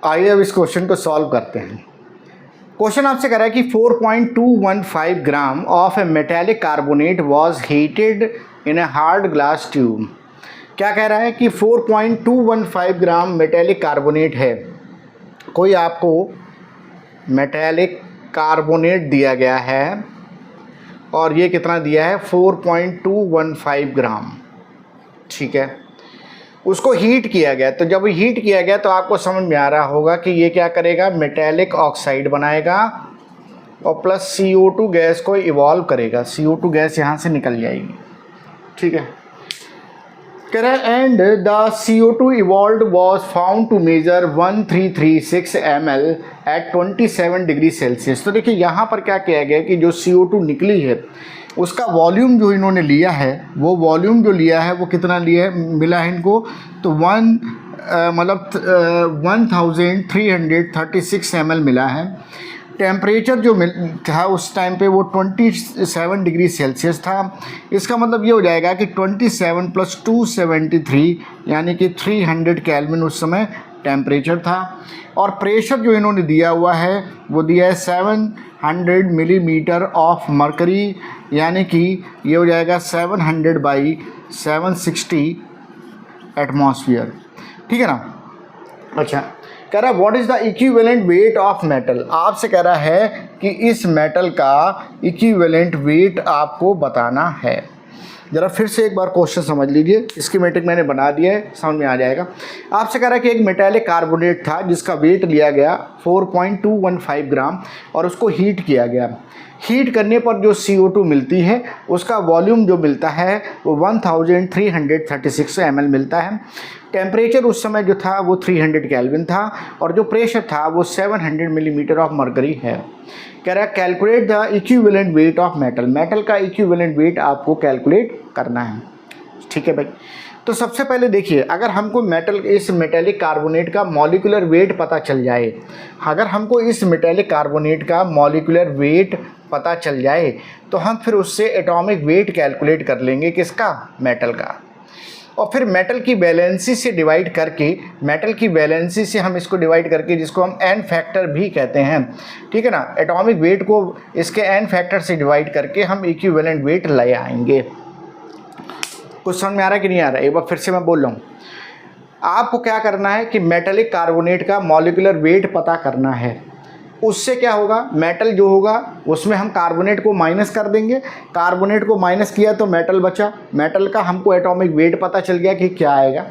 आइए अब इस क्वेश्चन को सॉल्व करते हैं। क्वेश्चन आपसे कह रहा है कि 4.215 gram of A metallic carbonate was heated in a hard glass tube. क्या कह रहा है कि 4.215 ग्राम मेटेलिक कार्बोनेट है। कोई आपको मेटेलिक कार्बोनेट दिया गया है और ये कितना दिया है 4.215 ग्राम, ठीक है। उसको हीट किया गया, तो जब हीट किया गया तो आपको समझ में आ रहा होगा कि ये क्या करेगा, मेटेलिक ऑक्साइड बनाएगा और प्लस CO2 गैस को इवॉल्व करेगा। CO2 गैस यहाँ से निकल जाएगी, ठीक है। कह रहा है and the CO2 evolve was found to measure 1336 ml at 27 degree Celsius. तो देखिए यहाँ पर क्या किया गया कि जो CO2 निकली है उसका वॉल्यूम जो इन्होंने लिया है, वो वॉल्यूम जो लिया है वो कितना लिया है, मिला है इनको, तो 1336 ml मिला है। टेम्परेचर जो था उस टाइम पे वो 27 डिग्री सेल्सियस था। इसका मतलब ये हो जाएगा कि 27 + 273 यानी कि 300 केल्विन उस समय टेम्परेचर था। और प्रेशर जो इन्होंने दिया हुआ है वो दिया है 700 मिलीमीटर ऑफ मरकरी, यानी कि ये हो जाएगा 700/760 एटमॉस्फेयर, ठीक है ना। अच्छा, कह रहा है what is the equivalent weight of metal. आपसे कह रहा है कि इस मेटल का इक्विवेलेंट वेट आपको बताना है। ज़रा फिर से एक बार क्वेश्चन समझ लीजिए, स्कीमेटिक मैंने बना दिया है, समझ में आ जाएगा। आपसे कह रहा है कि एक मेटेलिक कार्बोनेट था जिसका वेट लिया गया 4.215 ग्राम और उसको हीट किया गया। हीट करने पर जो CO2 मिलती है उसका वॉल्यूम जो मिलता है वो 1336 ml मिलता है। टेम्परेचर उस समय जो था वो 300 केल्विन था और जो प्रेशर था वो 700 मिलीमीटर ऑफ मरकरी है। कह रहा है calculate the equivalent weight of metal. Metal का इक्विवेलेंट वेट आपको कैलकुलेट करना है, ठीक है भाई। तो सबसे पहले देखिए, अगर हमको इस मेटेलिक कार्बोनेट का मॉलिक्यूलर वेट पता चल जाए, अगर हमको इस मेटेलिक कार्बोनेट का मॉलिक्यूलर वेट पता चल जाए तो हम फिर उससे एटॉमिक वेट कैलकुलेट कर लेंगे, किसका, मेटल का। और फिर मेटल की वैलेंसी से डिवाइड करके, मेटल की वैलेंसी से हम इसको डिवाइड करके, जिसको हम एन फैक्टर भी कहते हैं, ठीक है ना, एटॉमिक वेट को इसके एन फैक्टर से डिवाइड करके हम इक्विवेलेंट वेट ले आएंगे। कुछ समझ में आ रहा है कि नहीं आ रहा है? एक बार फिर से मैं बोल रहा हूँ, आपको क्या करना है कि मेटेलिक कार्बोनेट का मॉलिक्यूलर वेट पता करना है। उससे क्या होगा, मेटल जो होगा उसमें हम कार्बोनेट को माइनस कर देंगे, कार्बोनेट को माइनस किया तो मेटल बचा, मेटल का हमको एटॉमिक वेट पता चल गया कि क्या आएगा।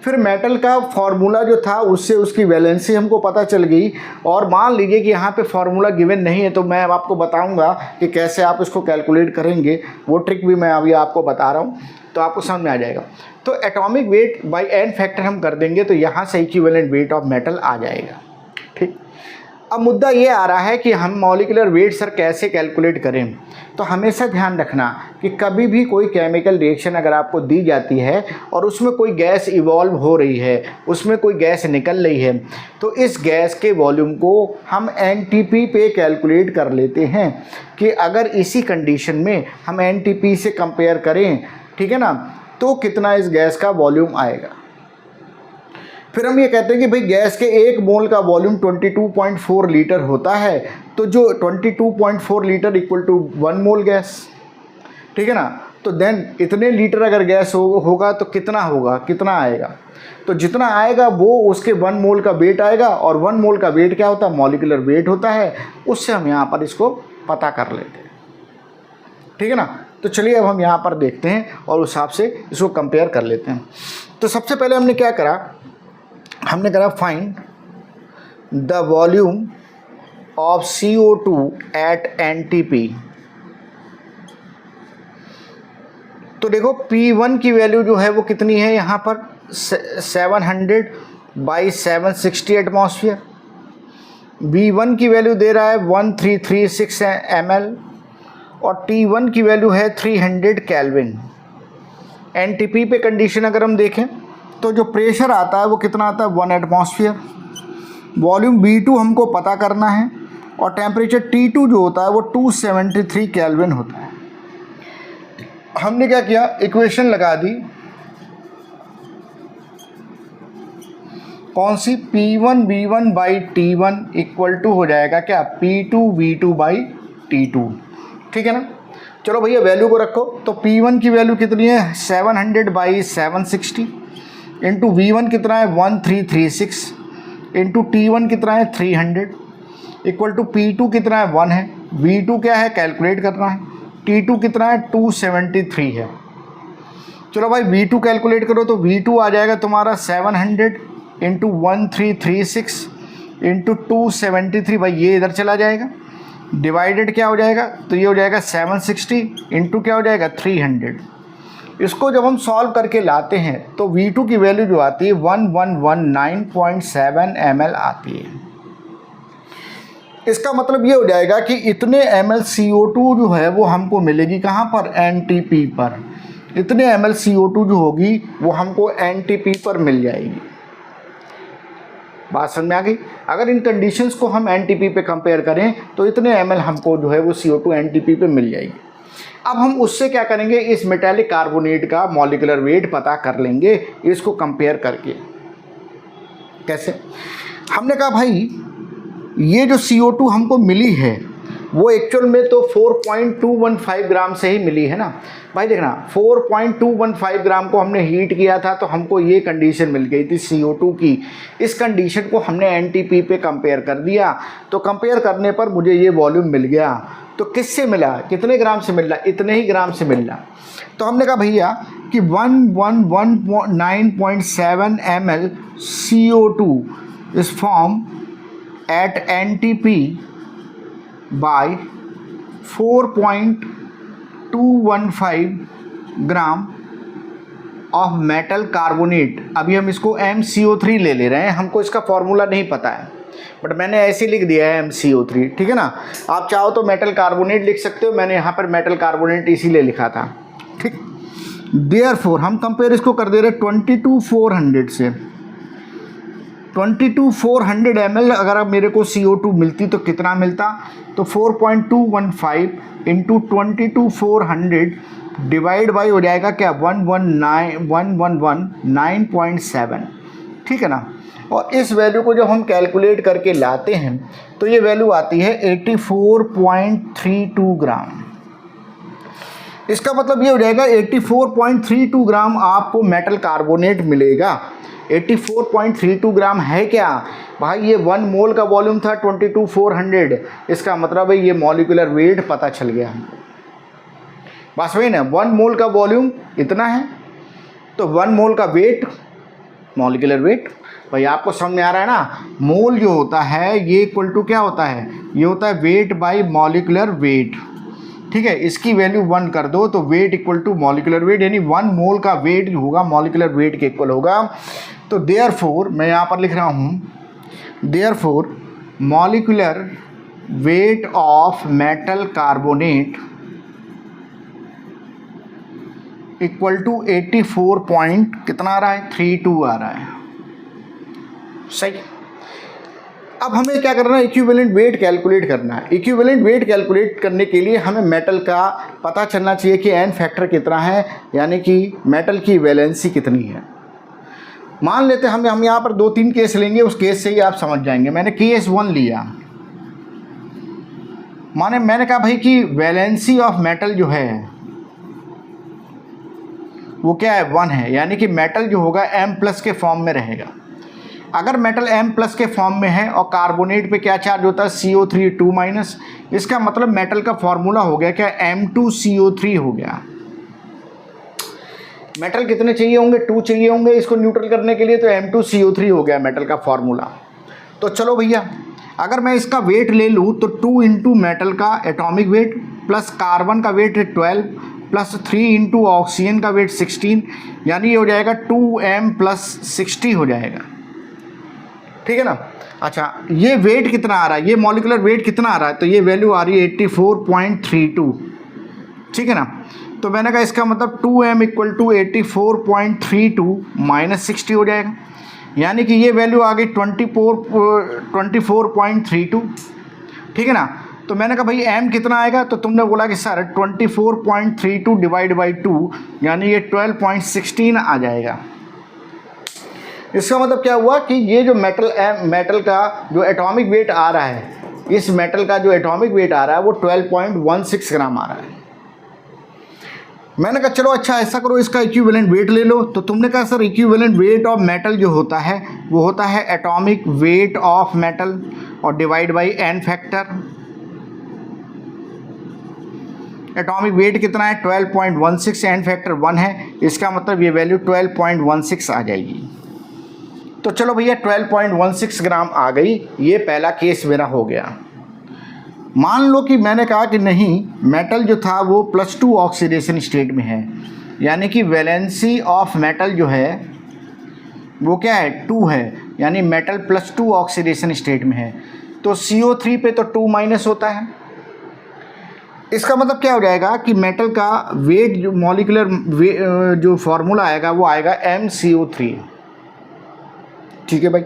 फिर मेटल का फार्मूला जो था उससे उसकी वैलेंसी हमको पता चल गई। और मान लीजिए कि यहाँ पे फार्मूला गिवन नहीं है तो मैं आपको बताऊंगा कि कैसे आप इसको कैलकुलेट करेंगे, वो ट्रिक भी मैं अभी आपको बता रहा हूँ, तो आपको समझ में आ जाएगा। तो atomic weight by N factor हम कर देंगे तो यहाँ से इक्विवेलेंट वेट ऑफ मेटल आ जाएगा, ठीक। अब मुद्दा ये आ रहा है कि हम मॉलिक्यूलर वेट सर कैसे कैलकुलेट करें। तो हमेशा ध्यान रखना कि कभी भी कोई केमिकल रिएक्शन अगर आपको दी जाती है और उसमें कोई गैस इवॉल्व हो रही है, उसमें कोई गैस निकल रही है, तो इस गैस के वॉल्यूम को हम NTP पे कैलकुलेट कर लेते हैं कि अगर इसी कंडीशन में हम NTP से कंपेयर करें, ठीक है ना, तो कितना इस गैस का वॉल्यूम आएगा। फिर हम ये कहते हैं कि भाई गैस के 1 मोल का वॉल्यूम 22.4 लीटर होता है, तो जो 22.4 litre equal to 1 mole gas, ठीक है ना। तो देन इतने लीटर अगर गैस होगा तो कितना होगा, कितना आएगा, तो जितना आएगा वो उसके 1 मोल का वेट आएगा। और 1 मोल का वेट क्या होता है, मॉलिक्यूलर वेट होता है, उससे हम यहाँ पर इसको पता कर लेते हैं, ठीक है ना। तो चलिए अब हम यहाँ पर देखते हैं और उस हिसाब से इसको कंपेयर कर लेते हैं। तो सबसे पहले हमने क्या करा, हमने करा find the volume of CO2 at NTP। तो देखो P1 की वैल्यू जो है वो कितनी है यहाँ पर 700/760 एटमॉस्फेयर। B1 की वैल्यू दे रहा है 1336 ml और T1 की वैल्यू है 300 केल्विन। NTP पे कंडीशन अगर हम देखें तो जो प्रेशर आता है वो कितना आता है 1 एटमॉस्फेयर। वॉल्यूम B2 हमको पता करना है और टेम्परेचर T2 जो होता है वो 273 केल्विन होता है। हमने क्या किया, इक्वेशन लगा दी, कौन सी, P1V1 by T1 equal to हो जाएगा क्या, P2V2 बाई T2। ठीक है ना। चलो भैया वैल्यू को रखो, तो P1 की वैल्यू कितनी है 700 बाई 760 इंटू V1 कितना है 1336 इंटू T1 कितना है 300 इक्वल टू P2 कितना है 1 है, V2 क्या है कैलकुलेट करना है, T2 कितना है 273 है। चलो भाई V2 कैलकुलेट करो, तो V2 आ जाएगा तुम्हारा 700 इंटू 1336 इंटू 273, भाई ये इधर चला जाएगा, डिवाइडेड क्या हो जाएगा, तो ये हो जाएगा 760 इंटू क्या हो जाएगा 300। इसको जब हम सॉल्व करके लाते हैं तो V2 की वैल्यू जो आती है 1119.7 ml आती है। इसका मतलब ये हो जाएगा कि इतने ml CO2 जो है वो हमको मिलेगी कहाँ पर, NTP पर। इतने ml CO2 जो होगी वो हमको NTP पर मिल जाएगी। बात समझ में आ गई। अगर इन कंडीशंस को हम NTP पे कंपेयर करें तो इतने ml हमको जो है वो CO2 NTP पे मिल जाएगी। अब हम उससे क्या करेंगे, इस मेटालिक कार्बोनेट का मॉलिक्यूलर वेट पता कर लेंगे इसको कंपेयर करके। कैसे, हमने कहा भाई ये जो CO2 हमको मिली है वो एक्चुअल में तो 4.215 ग्राम से ही मिली है ना भाई। देखना 4.215 ग्राम को हमने हीट किया था तो हमको ये कंडीशन मिल गई थी CO2 की। इस कंडीशन को हमने NTP पे कंपेयर कर दिया, तो कंपेयर करने पर मुझे ये वॉल्यूम मिल गया। तो किससे मिला, कितने ग्राम से मिल रहा, इतने ही ग्राम से मिल रहा। तो हमने कहा भैया कि 1119.7 ml CO2 is form at NTP by 4.215 gram of metal carbonate. अभी हम इसको MCO3 ले रहे हैं, हमको इसका फॉर्मूला नहीं पता है बट मैंने ऐसे लिख दिया है MCO3। ठीक है ना। आप चाहो तो मेटल कार्बोनेट लिख सकते हो, मैंने यहाँ पर मेटल कार्बोनेट इसीलिए लिखा था। ठीक, देयरफॉर हम कंपेयर इसको कर दे रहे 22,400 से। 22,400 ml अगर अब मेरे को CO2 मिलती तो कितना मिलता, तो 4.215 इंटू 22,400 डिवाइड बाई हो जाएगा क्या 1119.7। ठीक है ना। और इस वैल्यू को जब हम कैलकुलेट करके लाते हैं तो ये वैल्यू आती है 84.32 ग्राम। इसका मतलब ये हो जाएगा 84.32 ग्राम आपको मेटल कार्बोनेट मिलेगा। 84.32 ग्राम है क्या भाई, ये 1 मोल का वॉल्यूम था 22,400। इसका मतलब है ये मॉलिक्यूलर वेट पता चल गया हमको। बस वही ना, 1 मोल का वॉल्यूम इतना है तो 1 मोल का वेट मॉलिक्यूलर वेट। भाई आपको समझ में आ रहा है ना, मोल जो होता है ये इक्वल टू क्या होता है, ये होता है वेट बाय मॉलिक्यूलर वेट। ठीक है, इसकी वैल्यू 1 कर दो तो weight equal to molecular weight, यानी 1 मोल का वेट जो होगा मॉलिक्यूलर वेट के इक्वल होगा। तो देयरफॉर मैं यहाँ पर लिख रहा हूँ, therefore molecular weight of metal carbonate equal to 84 point कितना आ रहा है 32 आ रहा है। सही। अब हमें क्या करना है, इक्विवेलेंट वेट कैलकुलेट करना है। इक्विवेलेंट वेट कैलकुलेट करने के लिए हमें मेटल का पता चलना चाहिए कि n फैक्टर कितना है, यानी कि मेटल की वैलेंसी कितनी है। मान लेते हैं हम यहाँ पर 2-3 केस लेंगे, उस केस से ही आप समझ जाएंगे। मैंने केस 1 लिया, मैंने कहा भाई कि वैलेंसी ऑफ मेटल जो है वो क्या है 1 है, यानी कि मेटल जो होगा M+ के फॉर्म में रहेगा। अगर मेटल M+ के फॉर्म में है और कार्बोनेट पे क्या चार्ज होता है CO3 2-, इसका मतलब मेटल का फॉर्मूला हो गया क्या M2CO3 हो गया। मेटल कितने चाहिए होंगे, 2 चाहिए होंगे इसको न्यूट्रल करने के लिए, तो M2CO3 हो गया मेटल का फॉर्मूला। तो चलो भैया अगर मैं इसका वेट ले लूँ तो 2 इंटू मेटल का एटॉमिक वेट प्लस कार्बन का वेट 12 प्लस 3 इंटू ऑक्सीजन का वेट 16, यानी ये हो जाएगा 2M + 60 हो जाएगा। ठीक है ना। अच्छा ये वेट कितना आ रहा है, ये मॉलिक्यूलर वेट कितना आ रहा है, तो ये वैल्यू आ रही है 84.32। ठीक है ना। तो मैंने कहा इसका मतलब 2M = 84.32 - 60 हो जाएगा, यानी कि ये वैल्यू आ गई 24.32। ठीक है ना। तो मैंने कहा भाई M कितना आएगा, तो तुमने बोला कि सर 24.32 डिवाइड बाई 2, यानी ये 12.16 आ जाएगा। इसका मतलब क्या हुआ कि ये जो मेटल का जो एटॉमिक वेट आ रहा है, इस मेटल का जो एटॉमिक वेट आ रहा है वो 12.16 ग्राम आ रहा है। मैंने कहा चलो अच्छा ऐसा करो, इसका इक्विवेलेंट वेट ले लो। तो तुमने कहा sir equivalent weight of metal जो होता है वो होता है एटॉमिक वेट ऑफ मेटल और divide by N factor. Atomic weight कितना है 12.16, एन फैक्टर 1 है, इसका मतलब ये वैल्यू 12.16 आ जाएगी। तो चलो भैया 12.16 ग्राम आ गई, ये पहला केस मेरा हो गया। मान लो कि मैंने कहा कि नहीं, मेटल जो था वो +2 ऑक्सीडेशन स्टेट में है, यानी कि वैलेंसी ऑफ मेटल जो है वो क्या है 2 है, यानी मेटल +2 ऑक्सीडेशन स्टेट में है। तो CO3 पे तो 2 माइनस होता है। इसका मतलब क्या हो जाएगा कि मेटल का वेट जो मॉलिक्यूलर जो फॉर्मूला आएगा वो आएगा MCO3। ठीक है भाई,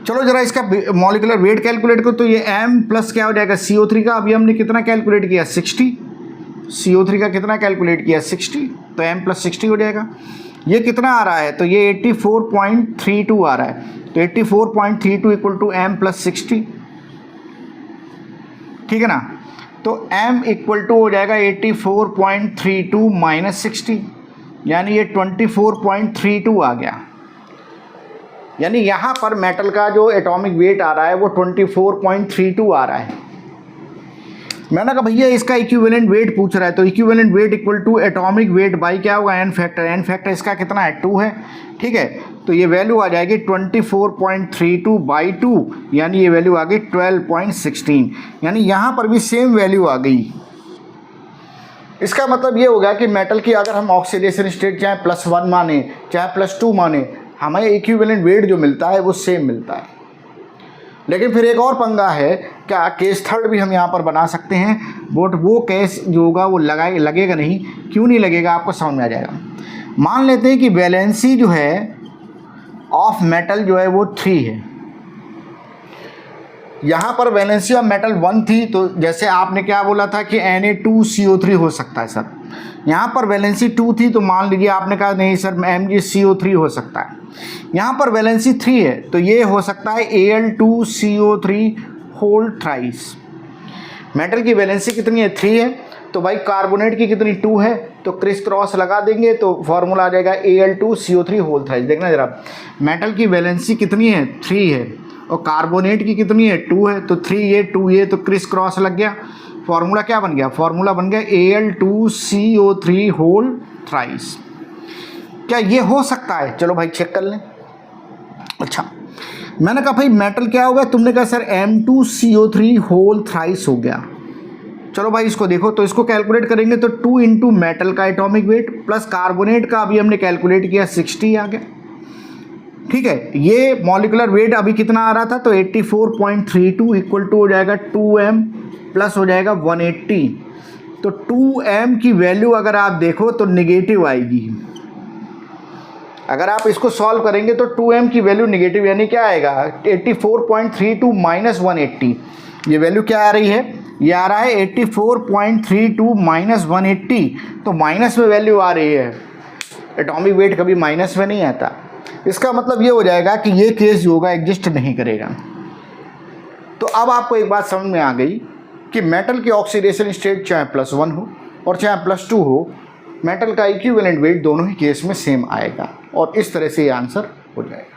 चलो जरा इसका मॉलिक्यूलर वेट कैलकुलेट करो। तो ये M प्लस क्या हो जाएगा CO3 का, अभी हमने कितना कैलकुलेट किया 60, CO3 का कितना कैलकुलेट किया 60, तो M प्लस 60 हो जाएगा। ये कितना आ रहा है, तो ये 84.32 आ रहा है, तो 84.32 इक्वल टू M प्लस 60। ठीक है ना, तो M इक्वल टू हो जाएगा 84.32 माइनस 60, यानी ये 24.32 आ गया। यानी यहाँ पर मेटल का जो एटॉमिक वेट आ रहा है वो 24.32 आ रहा है। मैंने कहा भैया इसका इक्विवेलेंट वेट पूछ रहा है, तो equivalent weight equal to atomic weight by क्या होगा एन फैक्टर। एन फैक्टर इसका कितना है 2 है। ठीक है, तो ये वैल्यू आ जाएगी 24.32 बाई 2, यानी ये वैल्यू आ गई 12.16, यानी यहाँ पर भी सेम वैल्यू आ गई। इसका मतलब ये हो गया कि मेटल की अगर हम ऑक्सीडेशन स्टेट चाहे +1 माने चाहे +2 माने, हमें इक्विवेलेंट वेट जो मिलता है वो सेम मिलता है। लेकिन फिर एक और पंगा है, क्या केस थर्ड भी हम यहाँ पर बना सकते हैं, बट वो केस जो होगा वो लगेगा नहीं। क्यों नहीं लगेगा, आपको समझ में आ जाएगा। मान लेते हैं कि वैलेंसी जो है ऑफ मेटल जो है वो 3 है। यहाँ पर वैलेंसी ऑफ मेटल 1 थी, तो जैसे आपने क्या बोला था कि Na2CO3 हो सकता है सर। यहाँ पर वैलेंसी 2 थी, तो मान लीजिए आपने कहा नहीं सर MgCO3 हो सकता है। यहाँ पर वैलेंसी 3 है, तो ये हो सकता है Al2CO3 होल थ्राइस। मेटल की वैलेंसी कितनी है 3 है, तो भाई कार्बोनेट की कितनी 2 है, तो क्रिस क्रॉस लगा देंगे तो फॉर्मूला आ जाएगा Al2CO3 होल थ्राइस। देखना जरा, मेटल की वैलेंसी कितनी है 3 है और कार्बोनेट की कितनी है 2 है, तो 3 ये 2 ये, तो क्रिस क्रॉस लग गया। फॉर्मूला क्या बन गया, फॉर्मूला बन गया Al2CO3 होल थ्राइस। क्या ये हो सकता है, चलो भाई चेक कर लें। अच्छा, मैंने कहा भाई मेटल क्या हो गया, तुमने कहा सर M2CO3 होल थ्राइस हो गया। चलो भाई इसको देखो, तो इसको कैलकुलेट करेंगे तो 2 इंटू मेटल का एटॉमिक वेट प्लस कार्बोनेट का अभी हमने कैलकुलेट किया 60 आ गया। ठीक है, ये मॉलिक्यूलर वेट अभी कितना आ रहा था, तो 84.32 इक्वल टू हो जाएगा 2M प्लस हो जाएगा 180। तो 2M की वैल्यू अगर आप देखो तो नेगेटिव आएगी। अगर आप इसको सॉल्व करेंगे तो 2M की वैल्यू नेगेटिव, यानी क्या आएगा 84.32 माइनस 180। ये वैल्यू क्या आ रही है, ये आ रहा है 84.32 माइनस 180, तो माइनस में वैल्यू आ रही है। एटॉमिक वेट कभी माइनस में नहीं आता। इसका मतलब ये हो जाएगा कि ये केस जो होगा एग्जिस्ट नहीं करेगा। तो अब आपको एक बात समझ में आ गई कि मेटल की ऑक्सीडेशन स्टेट चाहे +1 हो और चाहे +2 हो, मेटल का इक्विवेलेंट वेट दोनों ही केस में सेम आएगा, और इस तरह से ये आंसर हो जाएगा।